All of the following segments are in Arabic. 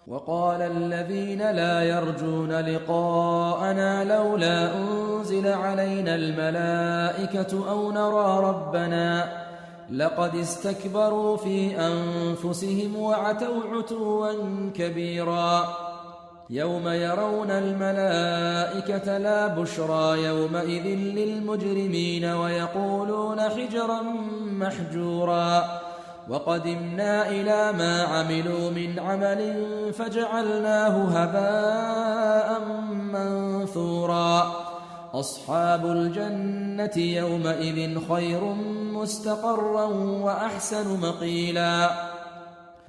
وقال الذين لا يرجون لقاءنا لولا أنزل علينا الملائكة أو نرى ربنا لقد استكبروا في أنفسهم وعتوا عتوا كبيرا يوم يرون الملائكة لا بشرى يومئذ للمجرمين ويقولون حجرا محجورا وقدمنا إلى ما عملوا من عمل فجعلناه هباء منثورا أصحاب الجنة يومئذ خير مستقرا وأحسن مقيلا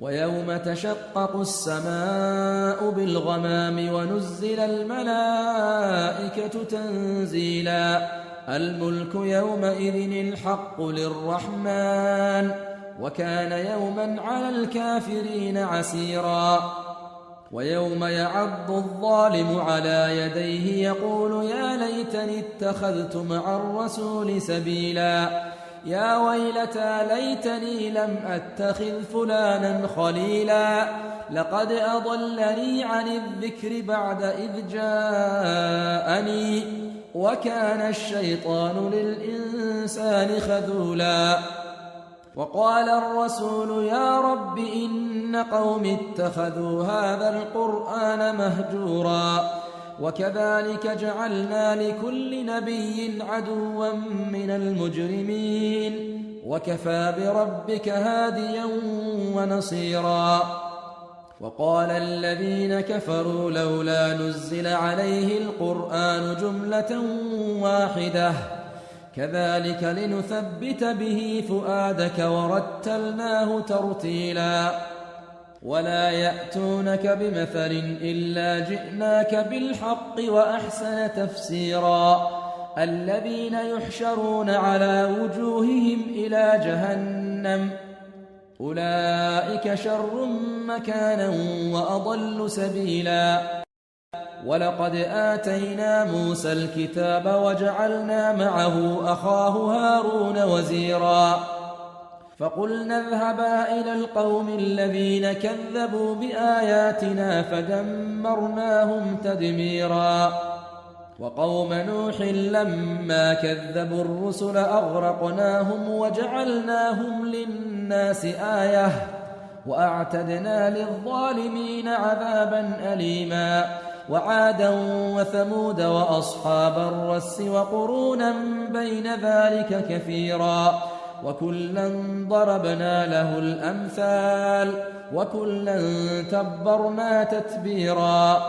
ويوم تشقق السماء بالغمام ونزل الملائكة تنزيلا الملك يومئذ الحق للرحمن وكان يوما على الكافرين عسيرا ويوم يعض الظالم على يديه يقول يا ليتني اتخذت مع الرسول سبيلا يا ويلتى ليتني لم أتخذ فلانا خليلا لقد أضلني عن الذكر بعد إذ جاءني وكان الشيطان للإنسان خذولا وقال الرسول يا رب إن قوم اتخذوا هذا القرآن مهجورا وكذلك جعلنا لكل نبي عدوا من المجرمين وكفى بربك هاديا ونصيرا وقال الذين كفروا لولا نزل عليه القرآن جملة واحدة كذلك لنثبت به فؤادك ورتلناه ترتيلا ولا يأتونك بمثل إلا جئناك بالحق وأحسن تفسيرا الذين يحشرون على وجوههم إلى جهنم أولئك شر مكانا وأضل سبيلا ولقد آتينا موسى الكتاب وجعلنا معه أخاه هارون وزيرا فقلنا اذهبا إلى القوم الذين كذبوا بآياتنا فدمرناهم تدميرا وقوم نوح لما كذبوا الرسل أغرقناهم وجعلناهم للناس آية وأعتدنا للظالمين عذابا أليما وعادا وثمود وأصحاب الرس وقرونا بين ذلك كثيرا وكلا ضربنا له الأمثال وكلا تبرنا تتبيرا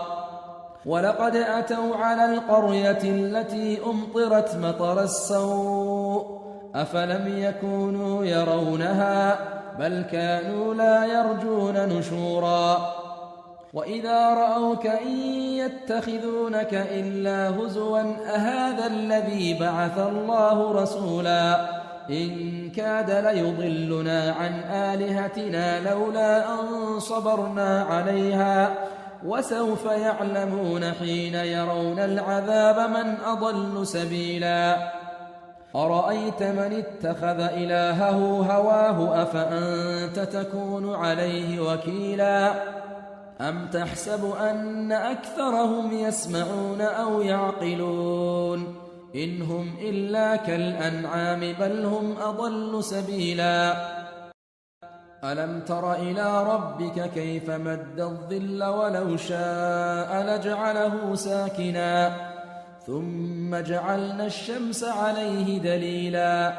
ولقد أتوا على القرية التي أمطرت مطر السوء أفلم يكونوا يرونها بل كانوا لا يرجون نشورا وإذا رأوك إن يتخذونك إلا هزوا أهذا الذي بعث الله رسولا إن كاد ليضلنا عن آلهتنا لولا أن صبرنا عليها وسوف يعلمون حين يرون العذاب من أضل سبيلا أرأيت من اتخذ إلهه هواه أفأنت تكون عليه وكيلا أم تحسب أن أكثرهم يسمعون أو يعقلون إن هم إلا كالأنعام بل هم أضل سبيلا ألم تر إلى ربك كيف مد الظل ولو شاء لجعله ساكنا ثم جعلنا الشمس عليه دليلا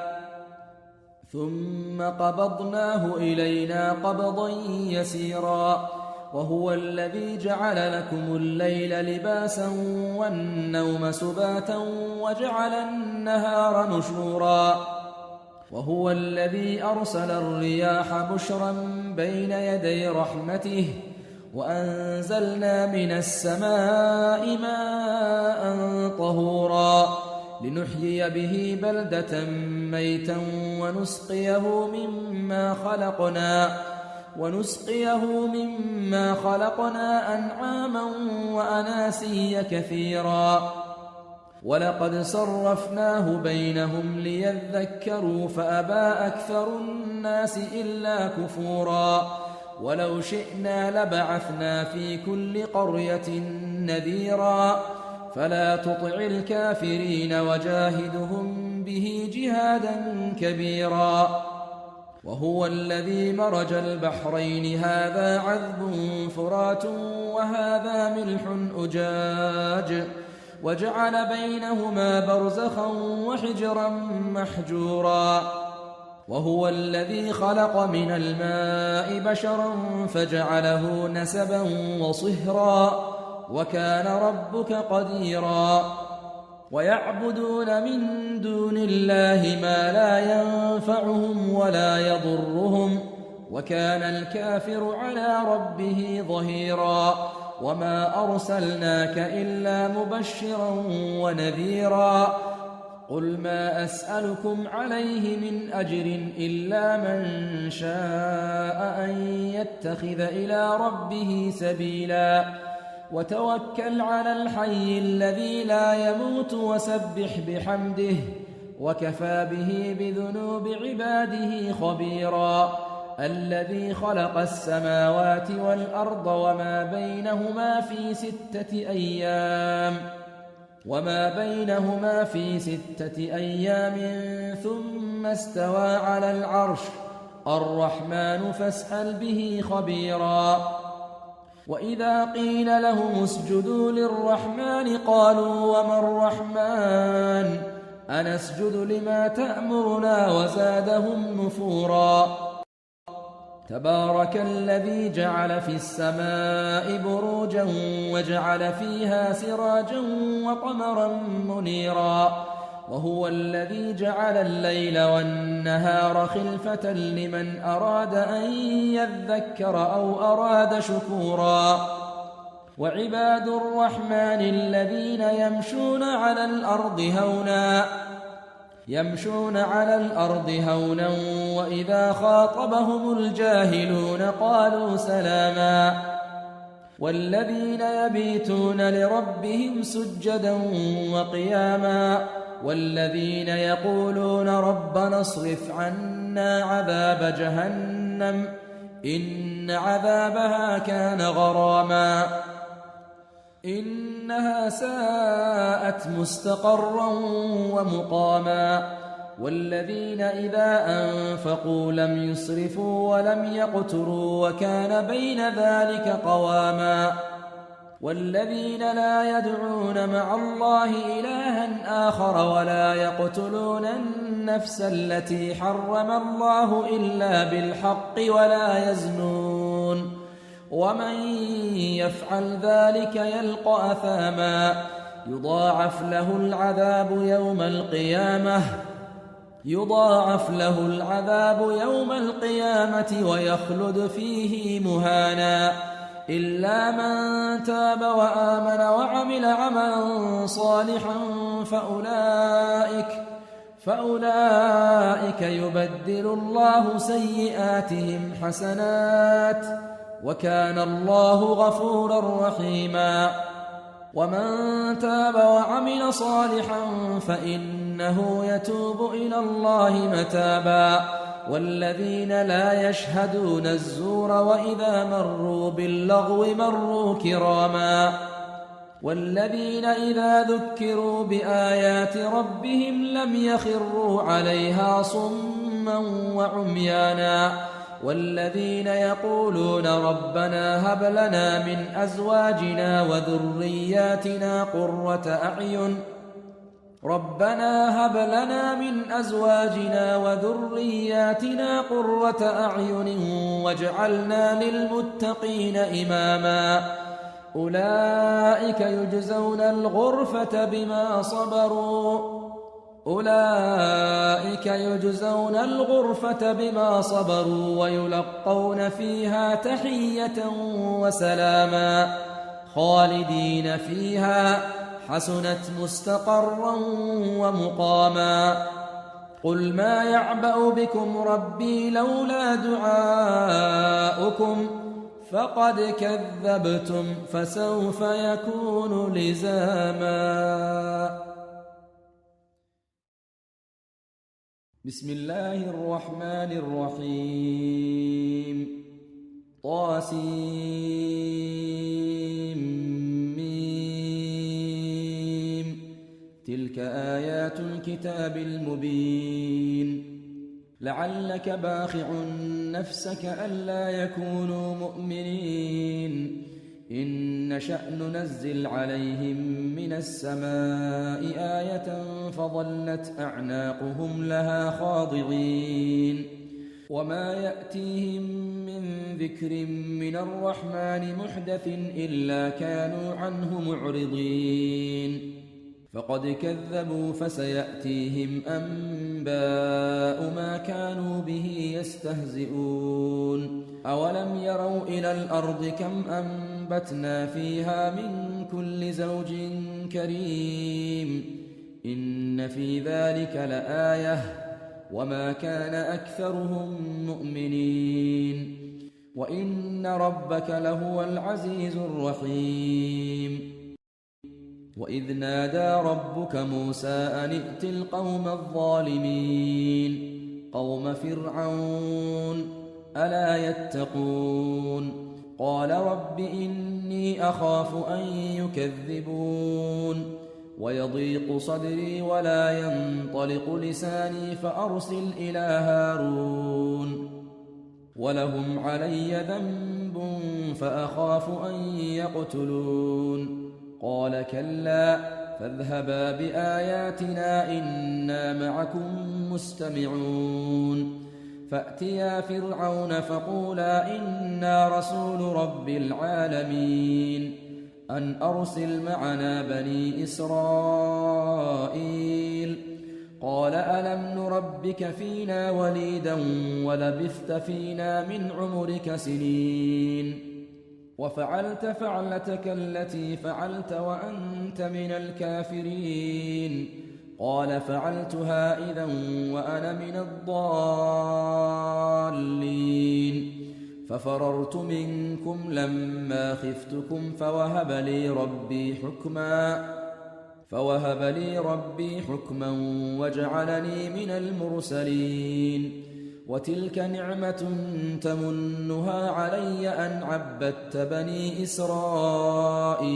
ثم قبضناه إلينا قبضا يسيرا وهو الذي جعل لكم الليل لباسا والنوم سباتا وجعل النهار نشورا وهو الذي أرسل الرياح بشرا بين يدي رحمته وأنزلنا من السماء ماء طهورا لنحيي به بلدة ميتا ونسقيه مما خلقنا أنعاما وأناسيا كثيرا ولقد صرفناه بينهم ليذكروا فأبى أكثر الناس إلا كفورا ولو شئنا لبعثنا في كل قرية نذيرا فلا تطع الكافرين وجاهدهم به جهادا كبيرا وهو الذي مرج البحرين هذا عذب فرات وهذا ملح أجاج وجعل بينهما برزخا وحجرا محجورا وهو الذي خلق من الماء بشرا فجعله نسبا وصهرا وكان ربك قديرا ويعبدون من دون الله ما لا ينفعهم ولا يضرهم وكان الكافر على ربه ظهيرا وما أرسلناك إلا مبشرا ونذيرا قل ما أسألكم عليه من أجر إلا من شاء أن يتخذ إلى ربه سبيلا وتوكل على الحي الذي لا يموت وسبح بحمده وكفى به بذنوب عباده خبيرا الذي خلق السماوات والأرض وما بينهما في 6 أيام ثم استوى على العرش الرحمن فاسأل به خبيرا وإذا قيل لهم اسجدوا للرحمن قالوا وما الرحمن أنسجد لما تأمرنا وزادهم نفورا تبارك الذي جعل في السماء بروجا وجعل فيها سراجا وقمرا منيرا وهو الذي جعل الليل والنهار خلفة لمن أراد أن يذكر أو أراد شكورا وعباد الرحمن الذين يمشون على الأرض هونا وإذا خاطبهم الجاهلون قالوا سلاما والذين يبيتون لربهم سجدا وقياما والذين يقولون ربنا اصرف عنا عذاب جهنم إن عذابها كان غراما إنها ساءت مستقرا ومقاما والذين إذا أنفقوا لم يسرفوا ولم يقتروا وكان بين ذلك قواما والذين لا يدعون مع الله إلها آخر ولا يقتلون النفس التي حرم الله إلا بالحق ولا يزنون ومن يفعل ذلك يلقى أثاما يضاعف له العذاب يوم القيامة ويخلد فيه مهانا إلا من تاب وآمن وعمل عملا صالحا فأولئك يبدل الله سيئاتهم حسنات وكان الله غفورا رحيما ومن تاب وعمل صالحا فإنه يتوب إلى الله متابا والذين لا يشهدون الزور وإذا مروا باللغو مروا كراما والذين إذا ذكروا بآيات ربهم لم يخروا عليها صما وعميانا والذين يقولون ربنا هب لنا من أزواجنا وذرياتنا قرة أعين واجعلنا للمتقين إماما أولئك يجزون الغرفة بما صبروا ويلقون فيها تحية وسلاما خالدين فيها حسنت مستقرا ومقاما قل ما يعبأ بكم ربي لولا دعاؤكم فقد كذبتم فسوف يكون لزاما بسم الله الرحمن الرحيم طاسيم. تلك آيات الكتاب المبين. لعلك باخع نفسك ألا يكونوا مؤمنين إن نشأ ننزل عليهم من السماء آية فظلت أعناقهم لها خاضعين وما يأتيهم من ذكر من الرحمن محدث إلا كانوا عنه معرضين فقد كذبوا فسيأتيهم أنباء ما كانوا به يستهزئون أولم يروا إلى الأرض كم أنبتنا فيها من كل زوج كريم إن في ذلك لآية وما كان أكثرهم مؤمنين وإن ربك لهو العزيز الرحيم وإذ نادى ربك موسى أن ائت القوم الظالمين قوم فرعون ألا يتقون قال رب إني أخاف أن يكذبون ويضيق صدري ولا ينطلق لساني فأرسل إلى هارون ولهم علي ذنب فأخاف أن يقتلون قال كلا فاذهبا بآياتنا إنا معكم مستمعون فأتيا فرعون فقولا إنا رسول رب العالمين أن أرسل معنا بني إسرائيل قال ألم نربك فينا وليدا ولبثت فينا من عمرك سنين وفعلت فعلتك التي فعلت وأنت من الكافرين قال فعلتها إذا وأنا من الضالين ففررت منكم لما خفتكم فوهب لي ربي حكما وجعلني من المرسلين وتلك نعمة تمنها علي أن عبدت بني إسرائيل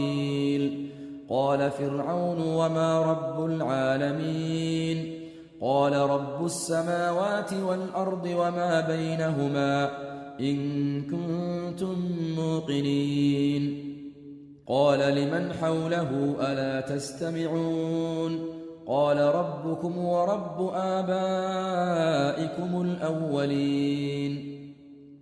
قال فرعون وما رب العالمين قال رب السماوات والأرض وما بينهما إن كنتم موقنين قال لمن حوله ألا تستمعون قال ربكم ورب آبائكم الأولين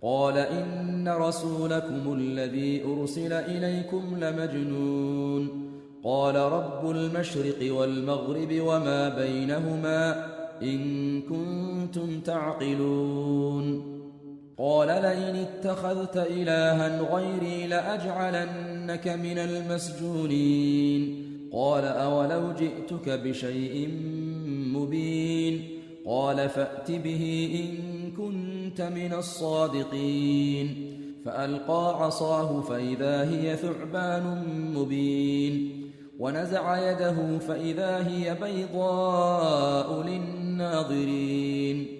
قال إن رسولكم الذي أرسل إليكم لمجنون قال رب المشرق والمغرب وما بينهما إن كنتم تعقلون قال لئن اتخذت إلها غيري لأجعلنك من المسجونين قال أولو جئتك بشيء مبين قال فأت به إن كنت من الصادقين فألقى عصاه فإذا هي ثعبان مبين ونزع يده فإذا هي بيضاء للناظرين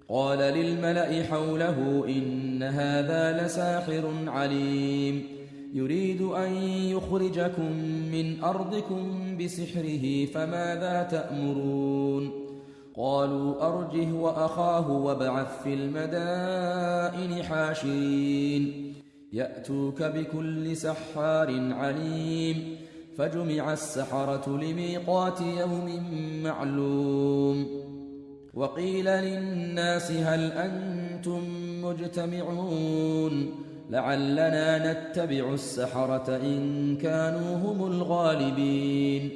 قال للملأ حوله إن هذا لساحر عليم يريد أن يخرجكم من أرضكم بسحره فماذا تأمرون قالوا أرجه وأخاه وابعث في المدائن حاشرين يأتوك بكل سحار عليم فجمع السحرة لميقات يوم معلوم وقيل للناس هل أنتم مجتمعون لعلنا نتبع السحرة إن كانوا هم الغالبين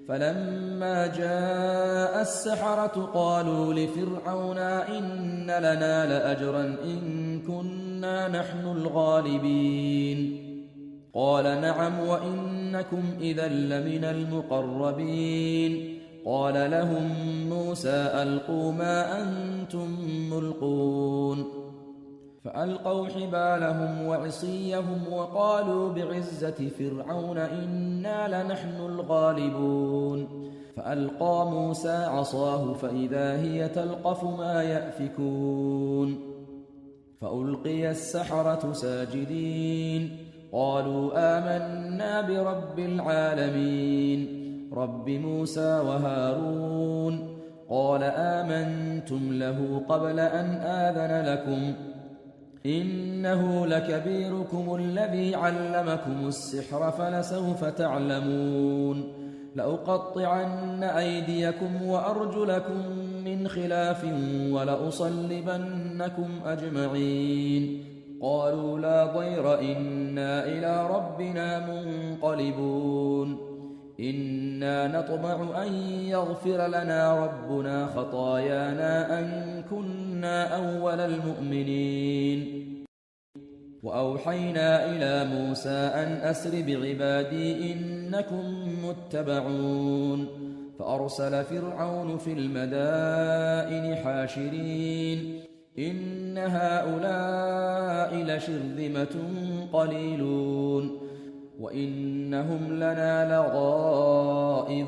فلما جاء السحرة قالوا لفرعون إن لنا لأجرا إن كنا نحن الغالبين قال نعم وإنكم إذا لمن المقربين قال لهم موسى ألقوا ما أنتم ملقون فألقوا حبالهم وعصيهم وقالوا بعزة فرعون إنا لنحن الغالبون فألقى موسى عصاه فإذا هي تلقف ما يأفكون فألقي السحرة ساجدين قالوا آمنا برب العالمين رب موسى وهارون قال آمنتم له قبل أن آذن لكم إنه لكبيركم الذي علمكم السحر فلسوف تعلمون لأقطعن أيديكم وأرجلكم من خلاف ولأصلبنكم أجمعين قالوا لا ضير إنا إلى ربنا منقلبون إنا نطمع أن يغفر لنا ربنا خطايانا أن كنا أول المؤمنين وأوحينا إلى موسى أن أسر بعبادي إنكم متبعون فأرسل فرعون في المدائن حاشرين إن هؤلاء لشرذمة قليلون وإنهم لنا لغائظون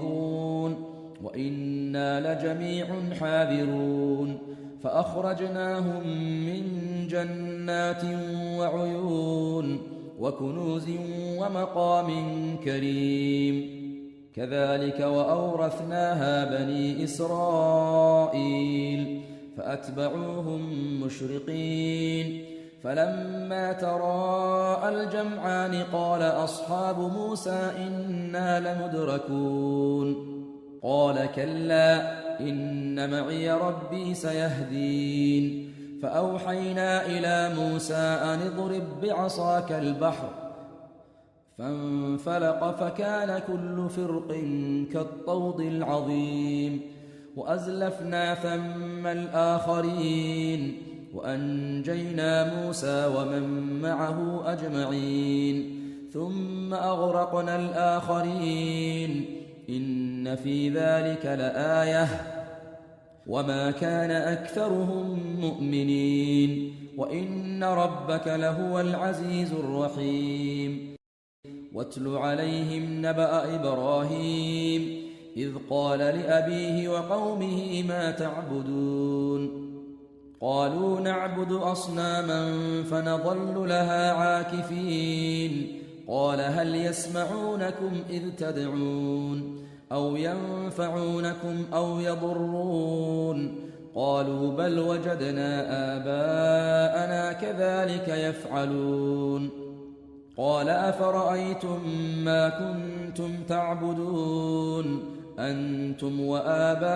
وإنا لجميع حاذرون فأخرجناهم من جنات وعيون وكنوز ومقام كريم كذلك وأورثناها بني إسرائيل فأتبعوهم مشرقين فلما تراءى الجمعان قال أصحاب موسى إنا لمدركون قال كلا إن معي ربي سيهدين فأوحينا إلى موسى أن اضرب بعصاك البحر فانفلق فكان كل فرق كالطود العظيم وأزلفنا ثم الآخرين وأنجينا موسى ومن معه أجمعين ثم أغرقنا الآخرين إن في ذلك لآية وما كان أكثرهم مؤمنين وإن ربك لهو العزيز الرحيم واتل عليهم نبأ إبراهيم إذ قال لأبيه وقومه ما تعبدون قالوا نعبد أصناما فنظل لها عاكفين قال هل يسمعونكم إذ تدعون أو ينفعونكم أو يضرون قالوا بل وجدنا آباءنا كذلك يفعلون قال أفرأيتم ما كنتم تعبدون أنتم وآباؤكم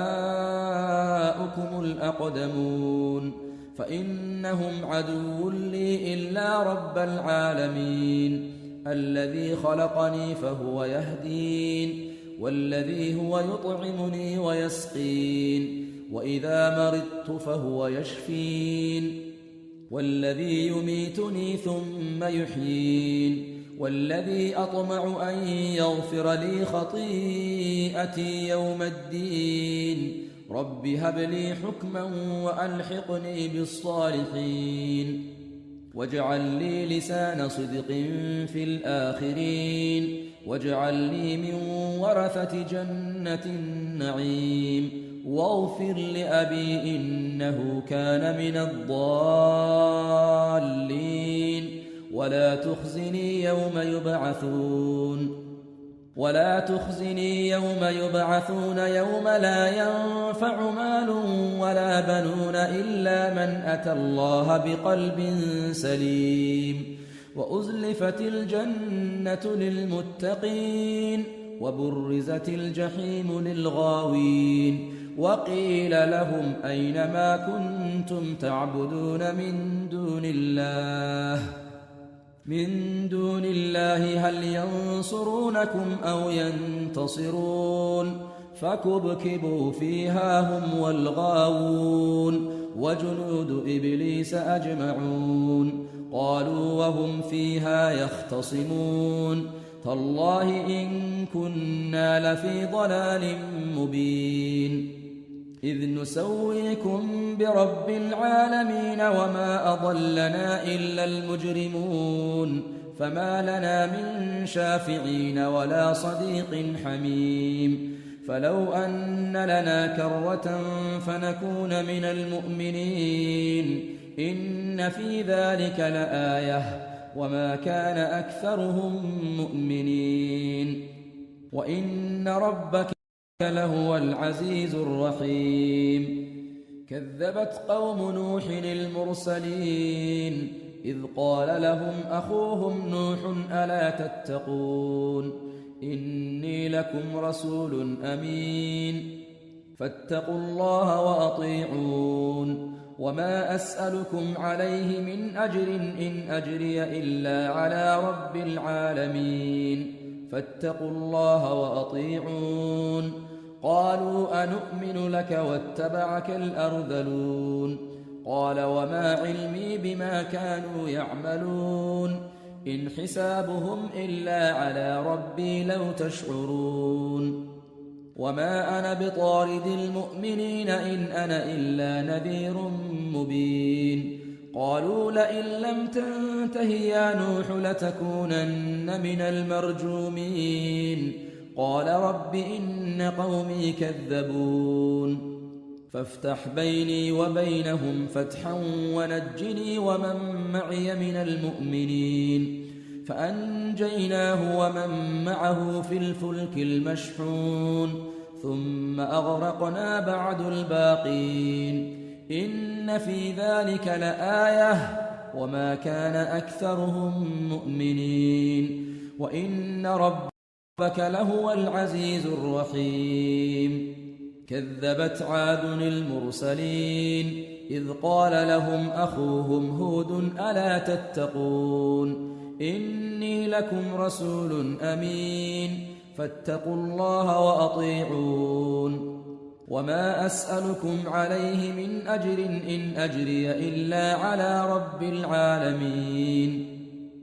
الأقدمون فإنهم عدو لي إلا رب العالمين الذي خلقني فهو يهدين والذي هو يطعمني ويسقين وإذا مرضت فهو يشفين والذي يميتني ثم يحيين والذي أطمع أن يغفر لي خطيئتي يوم الدين رب هب لي حكما وألحقني بالصالحين واجعل لي لسان صدق في الآخرين واجعلني من ورثة جنة النعيم واغفر لأبي إنه كان من الضالين ولا تخزني يوم يبعثون يوم لا ينفع مال ولا بنون إلا من أتى الله بقلب سليم وأزلفت الجنة للمتقين وبرزت الجحيم للغاوين وقيل لهم أين ما كنتم تعبدون من دون الله هل ينصرونكم أو ينتصرون فكبكبوا فيها هم والغاوون وجنود إبليس أجمعون قالوا وهم فيها يختصمون تالله إن كنا لفي ضلال مبين إذ نسويكم برب العالمين وما أضلنا إلا المجرمون فما لنا من شافعين ولا صديق حميم فلو أن لنا كرة فنكون من المؤمنين إن في ذلك لآية وما كان أكثرهم مؤمنين وإن ربك لهو العزيز الرحيم كذبت قوم نوح المرسلين إذ قال لهم أخوهم نوح ألا تتقون إني لكم رسول أمين فاتقوا الله وأطيعون وما أسألكم عليه من أجر إن أجري إلا على رب العالمين فاتقوا الله وأطيعون قالوا أنؤمن لك واتبعك الأرذلون قال وما علمي بما كانوا يعملون إن حسابهم إلا على ربي لو تشعرون وما أنا بطارد المؤمنين إن أنا إلا نذير مبين قالوا لئن لم تنته يا نوح لتكونن من المرجومين قال رب إن قومي كذبون فافتح بيني وبينهم فتحا ونجني ومن معي من المؤمنين فأنجيناه ومن معه في الفلك المشحون ثم أغرقنا بعد الباقين إن في ذلك لآية وما كان أكثرهم مؤمنين وإن ربك لهو العزيز الرحيم كذبت عاد المرسلين إذ قال لهم أخوهم هود ألا تتقون إني لكم رسول أمين فاتقوا الله وأطيعون وما أسألكم عليه من أجر إن أجري إلا على رب العالمين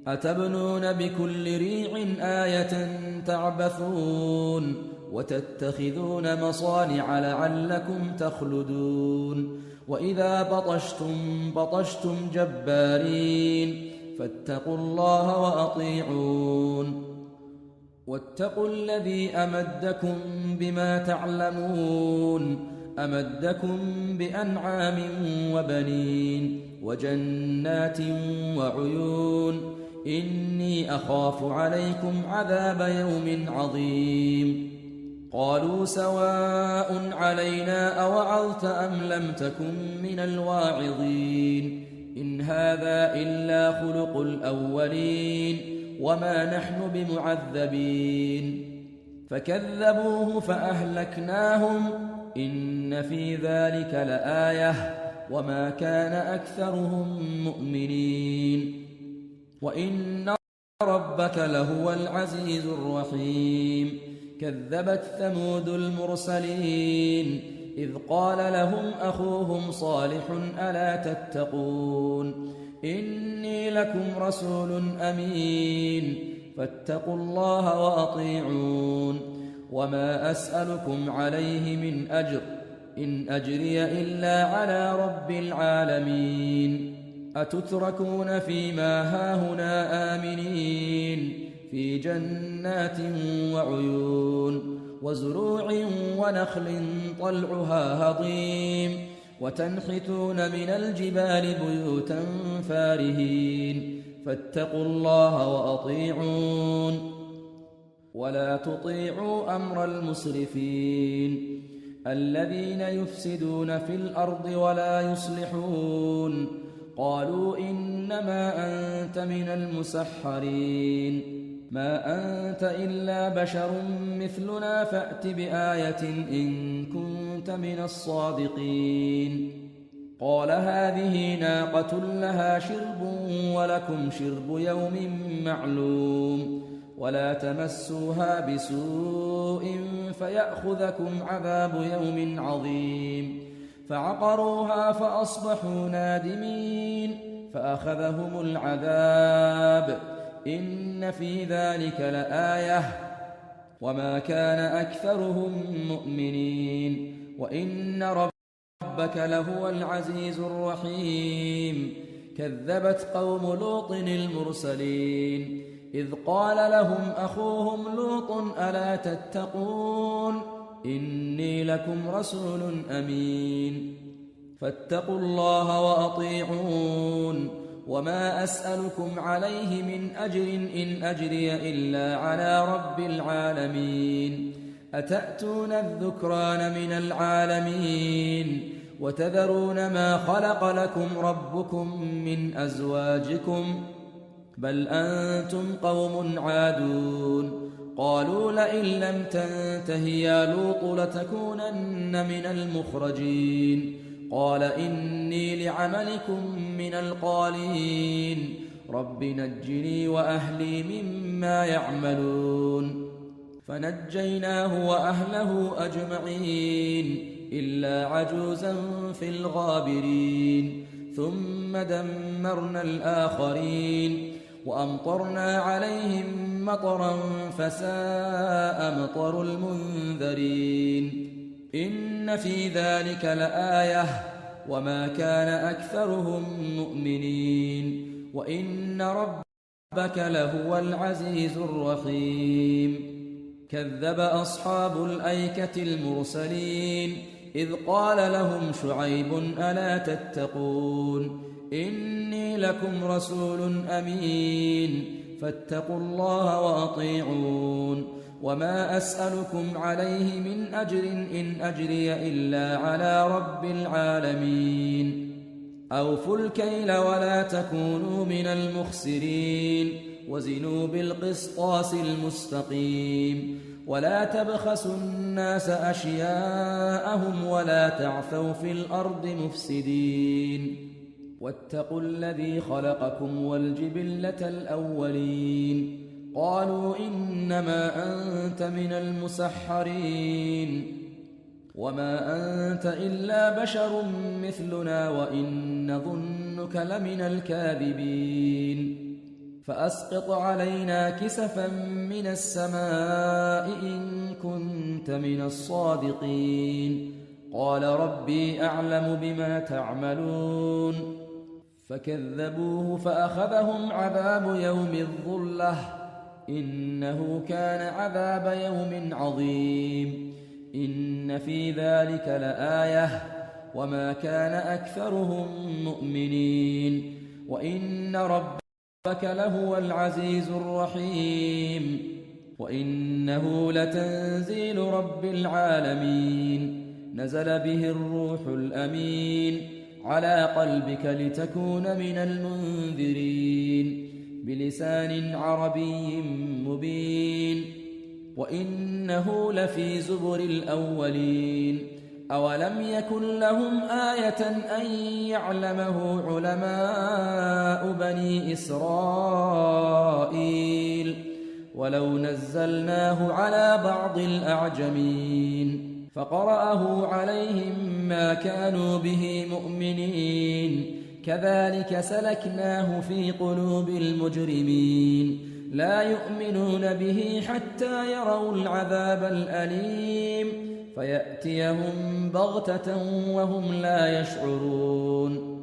أتبنون بكل ريع آية تعبثون وتتخذون مصانع لعلكم تخلدون وإذا بطشتم جبارين فاتقوا الله وأطيعون واتقوا الذي أمدكم بما تعلمون أمدكم بأنعام وبنين وجنات وعيون إني أخاف عليكم عذاب يوم عظيم قالوا سواء علينا أوعظت أم لم تكن من الواعظين إن هذا إلا خلق الأولين وما نحن بمعذبين فكذبوه فأهلكناهم إن في ذلك لآية وما كان أكثرهم مؤمنين وإن ربك لهو العزيز الرحيم كذبت ثمود المرسلين إذ قال لهم أخوهم صالح ألا تتقون إني لكم رسول أمين فاتقوا الله وأطيعون وما أسألكم عليه من أجر إن أجري إلا على رب العالمين أتتركون فيما هاهنا آمنين في جنات وعيون وزروع ونخل طلعها هضيم وتنحتون من الجبال بيوتا فارهين فاتقوا الله وأطيعون ولا تطيعوا أمر المسرفين الذين يفسدون في الأرض ولا يصلحون قالوا إنما أنت من المسحرين ما أنت إلا بشر مثلنا فأت بآية إن كنت من الصادقين قال هذه ناقة لها شرب ولكم شرب يوم معلوم ولا تمسوها بسوء فيأخذكم عذاب يوم عظيم فعقروها فأصبحوا نادمين فأخذهم العذاب إن في ذلك لآية وما كان أكثرهم مؤمنين وإن ربك لهو العزيز الرحيم كذبت قوم لوط المرسلين إذ قال لهم أخوهم لوط ألا تتقون إني لكم رسول أمين فاتقوا الله وأطيعون وما أسألكم عليه من أجر إن أجري إلا على رب العالمين أتأتون الذكران من العالمين وتذرون ما خلق لكم ربكم من أزواجكم بل أنتم قوم عادون قالوا لئن لم تنته يا لوط لتكونن من المخرجين قال إني لعملكم من القالين رب نجني وأهلي مما يعملون فنجيناه وأهله أجمعين إلا عجوزا في الغابرين ثم دمرنا الآخرين وأمطرنا عليهم مطرا فساء مطر المنذرين إن في ذلك لآية وما كان أكثرهم مؤمنين وإن ربك لهو العزيز الرحيم كذب أصحاب الأيكة المرسلين إذ قال لهم شعيب ألا تتقون إني لكم رسول أمين فاتقوا الله وأطيعون وما أسألكم عليه من أجر إن أجري إلا على رب العالمين أوفوا الكيل ولا تكونوا من المخسرين وزنوا بالقسطاس المستقيم ولا تبخسوا الناس أشياءهم ولا تعثوا في الأرض مفسدين واتقوا الذي خلقكم والجبلة الأولين قالوا إنما أنت من المسحرين وما أنت إلا بشر مثلنا وإن نظنك لمن الكاذبين فأسقط علينا كسفا من السماء إن كنت من الصادقين قال ربي أعلم بما تعملون فكذبوه فأخذهم عذاب يوم الظلة إنه كان عذاب يوم عظيم إن في ذلك لآية وما كان أكثرهم مؤمنين وإن ربك لهو العزيز الرحيم وإنه لتنزيل رب العالمين نزل به الروح الأمين على قلبك لتكون من المنذرين بلسان عربي مبين وإنه لفي زبر الأولين أولم يكن لهم آية أن يعلمه علماء بني إسرائيل ولو نزلناه على بعض الأعجمين فقرأه عليهم ما كانوا به مؤمنين كذلك سلكناه في قلوب المجرمين لا يؤمنون به حتى يروا العذاب الأليم فيأتيهم بغتة وهم لا يشعرون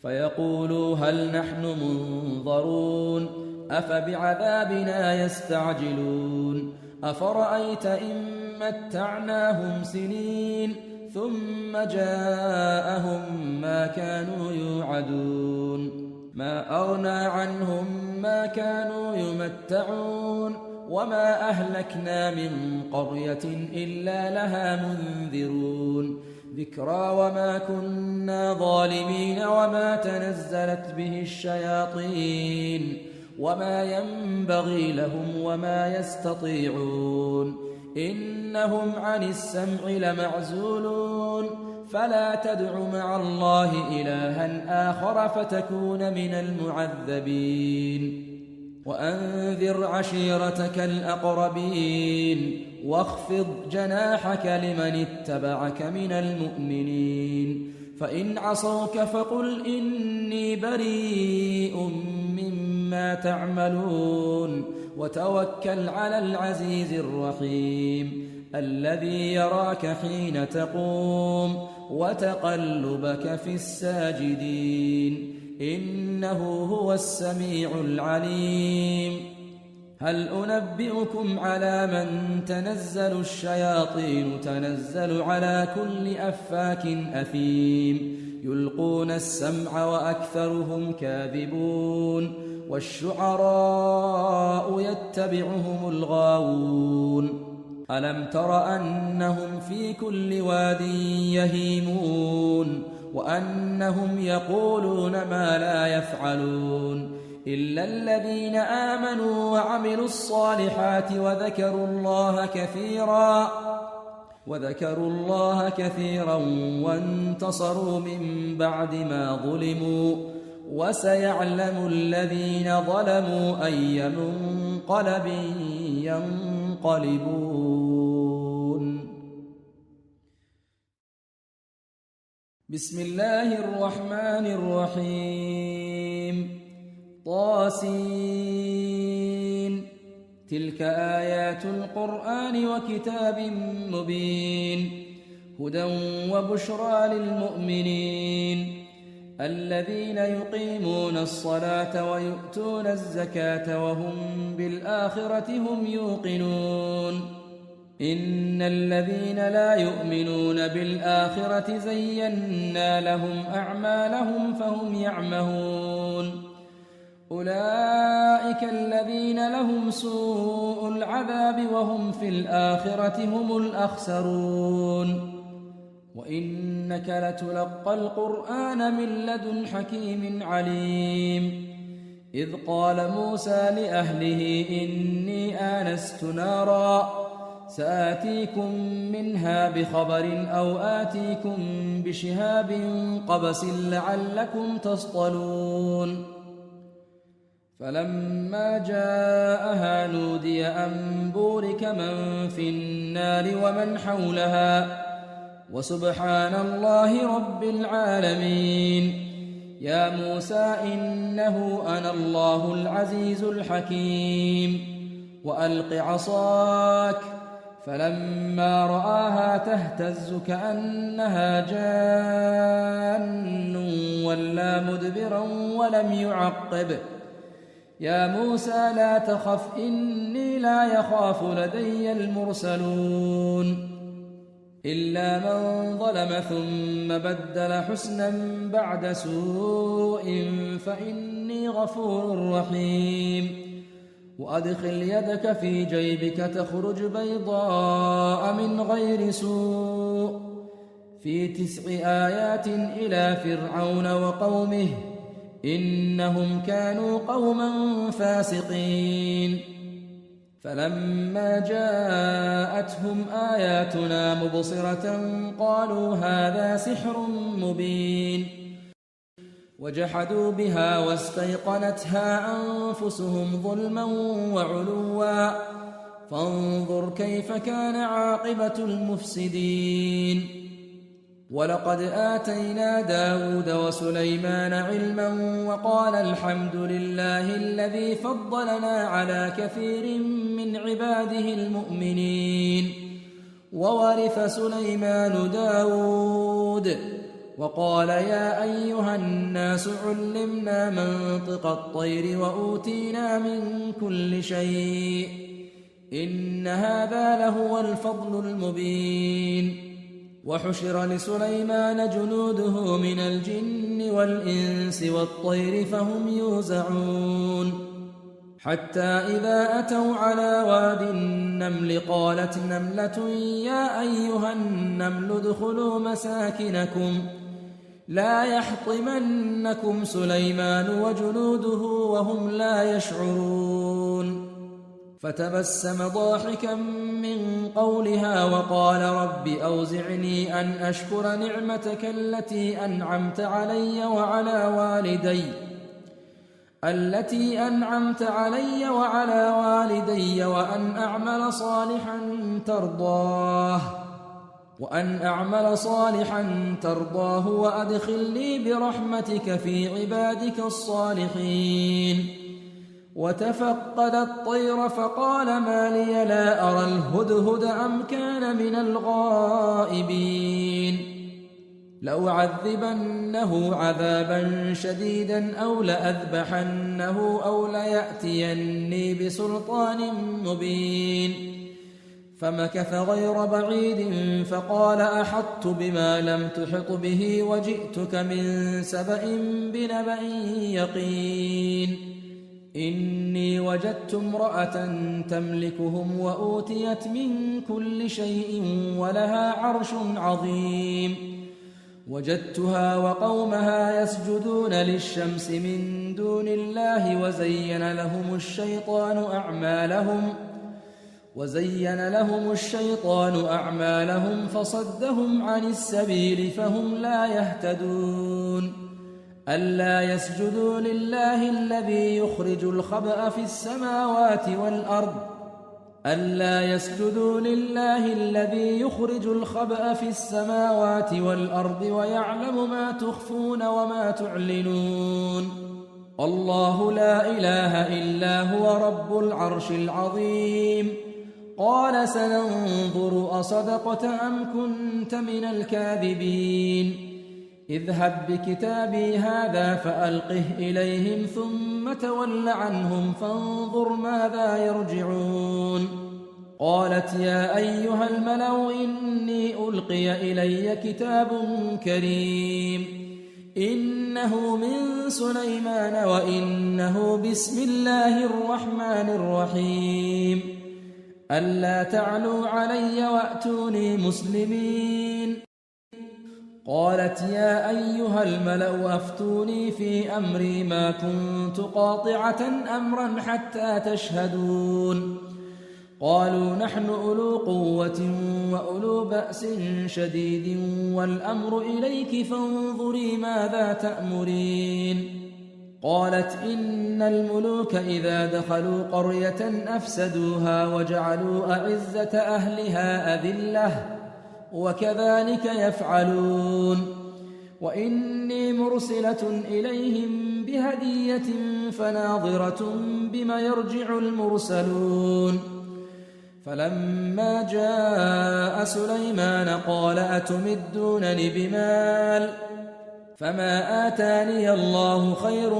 فيقولوا هل نحن منظرون أفبعذابنا يستعجلون أفرأيت إن متعناهم سنين ثم جاءهم ما كانوا يوعدون ما أغنى عنهم ما كانوا يمتعون وما أهلكنا من قرية إلا لها منذرون ذكرى وما كنا ظالمين وما تنزلت به الشياطين وما ينبغي لهم وما يستطيعون إنهم عن السمع لمعزولون فلا تدع مع الله إلها آخر فتكون من المعذبين وأنذر عشيرتك الأقربين واخفض جناحك لمن اتبعك من المؤمنين فإن عصوك فقل إني بريء مما تعملون وتوكل على العزيز الرحيم الذي يراك حين تقوم وتقلبك في الساجدين إنه هو السميع العليم هل أنبئكم على من تنزل الشياطين تنزل على كل أفاك أثيم يلقون السمع وأكثرهم كاذبون والشعراء يتبعهم الغاوون ألم تر أنهم في كل واد يهيمون وأنهم يقولون ما لا يفعلون إلا الذين آمنوا وعملوا الصالحات وذكروا الله كثيرا وانتصروا من بعد ما ظلموا وسيعلم الذين ظلموا أي منقلب ينقلبون. بسم الله الرحمن الرحيم. طاسين. تلك آيات القرآن وكتاب مبين هدى وبشرى للمؤمنين الذين يقيمون الصلاة ويؤتون الزكاة وهم بالآخرة هم يوقنون. إن الذين لا يؤمنون بالآخرة زينا لهم أعمالهم فهم يعمهون. أولئك الذين لهم سوء العذاب وهم في الآخرة هم الأخسرون. وإنك لتلقى القرآن من لدن حكيم عليم. إذ قال موسى لأهله إني آنست نارا سآتيكم منها بخبر أو آتيكم بشهاب قبس لعلكم تصطلون. فلما جاءها نودي أن بورك من في النار ومن حولها وسبحان الله رب العالمين. يا موسى إنه أنا الله العزيز الحكيم. وألق عصاك فلما رآها تهتز كأنها جان ولا مدبرا ولم يعقب. يا موسى لا تخف إني لا يخاف لدي المرسلون. إلا من ظلم ثم بدل حسنا بعد سوء فإني غفور رحيم. وأدخل يدك في جيبك تخرج بيضاء من غير سوء في 9 آيات إلى فرعون وقومه إنهم كانوا قوما فاسقين. فلما جاءتهم آياتنا مبصرة قالوا هذا سحر مبين. وجحدوا بها واستيقنتها أنفسهم ظلما وعلوا فانظر كيف كان عاقبة المفسدين. ولقد آتينا داود وسليمان علما وقال الحمد لله الذي فضلنا على كثير من عباده المؤمنين. وورث سليمان داود وقال يا أيها الناس علمنا منطق الطير وأوتينا من كل شيء إن هذا لهو الفضل المبين. وحشر لسليمان جنوده من الجن والإنس والطير فهم يوزعون. حتى إذا أتوا على واد النمل قالت نملة يا أيها النمل ادخلوا مساكنكم لا يحطمنكم سليمان وجنوده وهم لا يشعرون. فتبسم ضاحكا من قولها وقال رب أوزعني أن أشكر نعمتك التي أنعمت علي وعلى والدي وأن أعمل صالحا ترضاه وأدخلني برحمتك في عبادك الصالحين. وتفقد الطير فقال ما لي لا أرى الهدهد أم كان من الغائبين. لأعذبنه عذابا شديدا أو لأذبحنه أو ليأتيني بسلطان مبين. فمكث غير بعيد فقال أحطت بما لم تحط به وجئتك من سبأ بنبأ يقين. إني وجدت امرأة تملكهم وأوتيت من كل شيء ولها عرش عظيم. وجدتها وقومها يسجدون للشمس من دون الله وزين لهم الشيطان أعمالهم فصدهم عن السبيل فهم لا يهتدون. ألا يسجدوا لله الذي يخرج الخبأ في السماوات والأرض ويعلم ما تخفون وما تعلنون. الله لا إله إلا هو رب العرش العظيم. قال سننظر أصدقت أم كنت من الكاذبين. اذهب بكتابي هذا فألقه إليهم ثم تول عنهم فانظر ماذا يرجعون. قالت يا أيها الملأ إني ألقي إلي كتاب كريم إنه من سليمان وإنه بسم الله الرحمن الرحيم. ألا تعلوا علي وأتوني مسلمين. قالت يا أيها الملأ أفتوني في أمري ما كنت قاطعة أمرا حتى تشهدون. قالوا نحن أولو قوة وأولو بأس شديد والأمر إليك فانظري ماذا تأمرين. قالت إن الملوك إذا دخلوا قرية أفسدوها وجعلوا أعزة أهلها أذلة وكذلك يفعلون. وإني مرسلة إليهم بهدية فناظرة بما يرجع المرسلون. فلما جاء سليمان قال أتمدونني بمال فما آتاني الله خير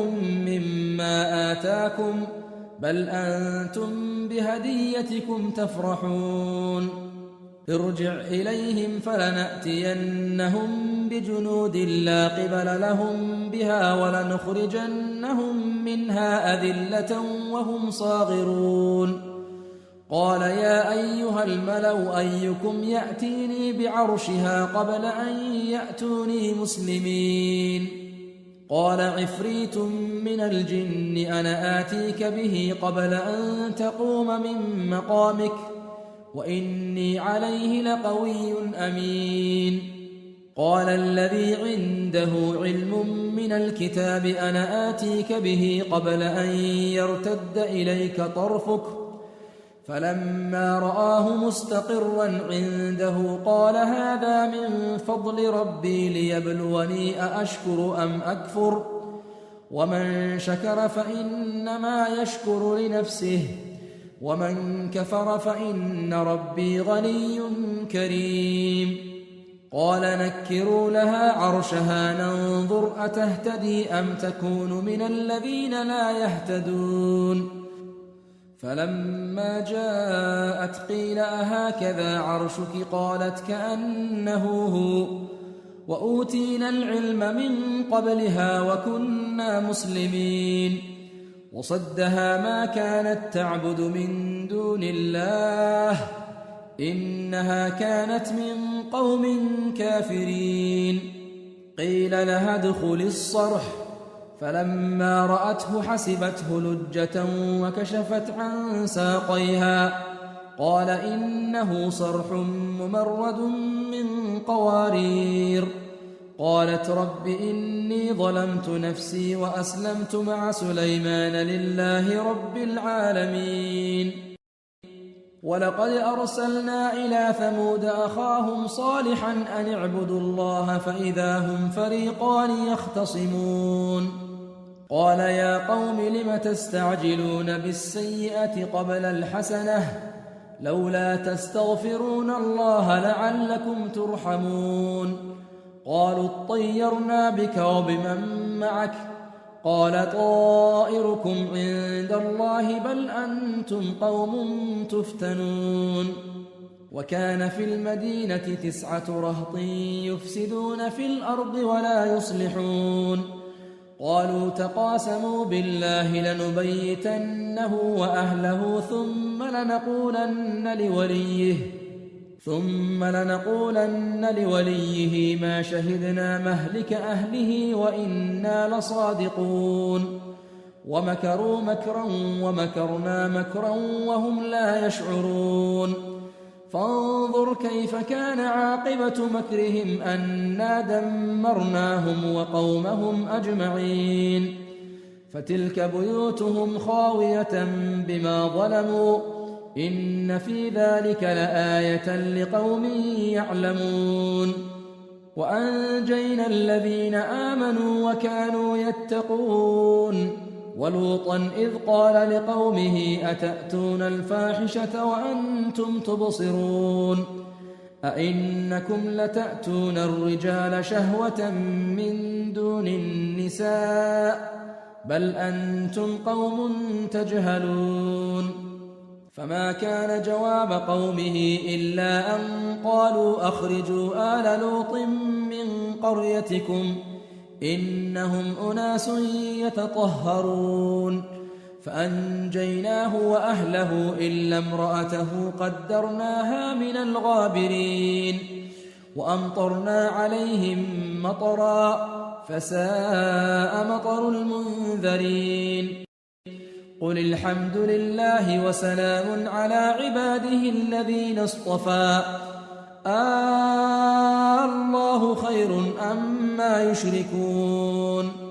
مما آتاكم بل أنتم بهديتكم تفرحون. ارجع إليهم فلنأتينهم بجنود لا قبل لهم بها ولنخرجنهم منها أذلة وهم صاغرون. قال يا أيها الملأ أيكم يأتيني بعرشها قبل أن يأتوني مسلمين. قال عفريت من الجن أنا آتيك به قبل أن تقوم من مقامك وإني عليه لقوي أمين. قال الذي عنده علم من الكتاب أنا آتيك به قبل أن يرتد إليك طرفك فلما رآه مستقرا عنده قال هذا من فضل ربي ليبلوني أأشكر أم أكفر ومن شكر فإنما يشكر لنفسه ومن كفر فإن ربي غني كريم. قال نكروا لها عرشها ننظر أتهتدي أم تكون من الذين لا يهتدون. فلما جاءت قيل أهكذا عرشك قالت كأنه هو وأوتينا العلم من قبلها وكنا مسلمين. وصدها ما كانت تعبد من دون الله إنها كانت من قوم كافرين. قيل لها ادخل الصرح فلما رأته حسبته لجة وكشفت عن ساقيها قال إنه صرح ممرد من قوارير. قالت رب إني ظلمت نفسي وأسلمت مع سليمان لله رب العالمين. ولقد أرسلنا إلى ثمود أخاهم صالحا أن اعبدوا الله فإذا هم فريقان يختصمون. قال يا قوم لم تستعجلون بالسيئة قبل الحسنة لولا تستغفرون الله لعلكم ترحمون. قالوا اطيرنا بك وبمن معك قال طائركم عند الله بل أنتم قوم تفتنون وكان في المدينة 9 رهط يفسدون في الأرض ولا يصلحون قالوا تقاسموا بالله لنبيتنه وأهله ثم لنقولن لوليه ما شهدنا مهلك أهله وإنا لصادقون ومكروا مكرا ومكرنا مكرا وهم لا يشعرون فانظر كيف كان عاقبة مكرهم أنا دمرناهم وقومهم أجمعين فتلك بيوتهم خاوية بما ظلموا إن في ذلك لآية لقوم يعلمون وأنجينا الذين آمنوا وكانوا يتقون ولوطا إذ قال لقومه أتأتون الفاحشة وأنتم تبصرون أئنكم لتأتون الرجال شهوة من دون النساء بل أنتم قوم تجهلون فما كان جواب قومه إلا أن قالوا أخرجوا آل لوط من قريتكم إنهم أناس يتطهرون فأنجيناه وأهله إلا امرأته قدرناها من الغابرين وأمطرنا عليهم مطرا فساء مطر المنذرين قل الحمد لله وسلام على عباده الذين اصطفى الله خير أما يشركون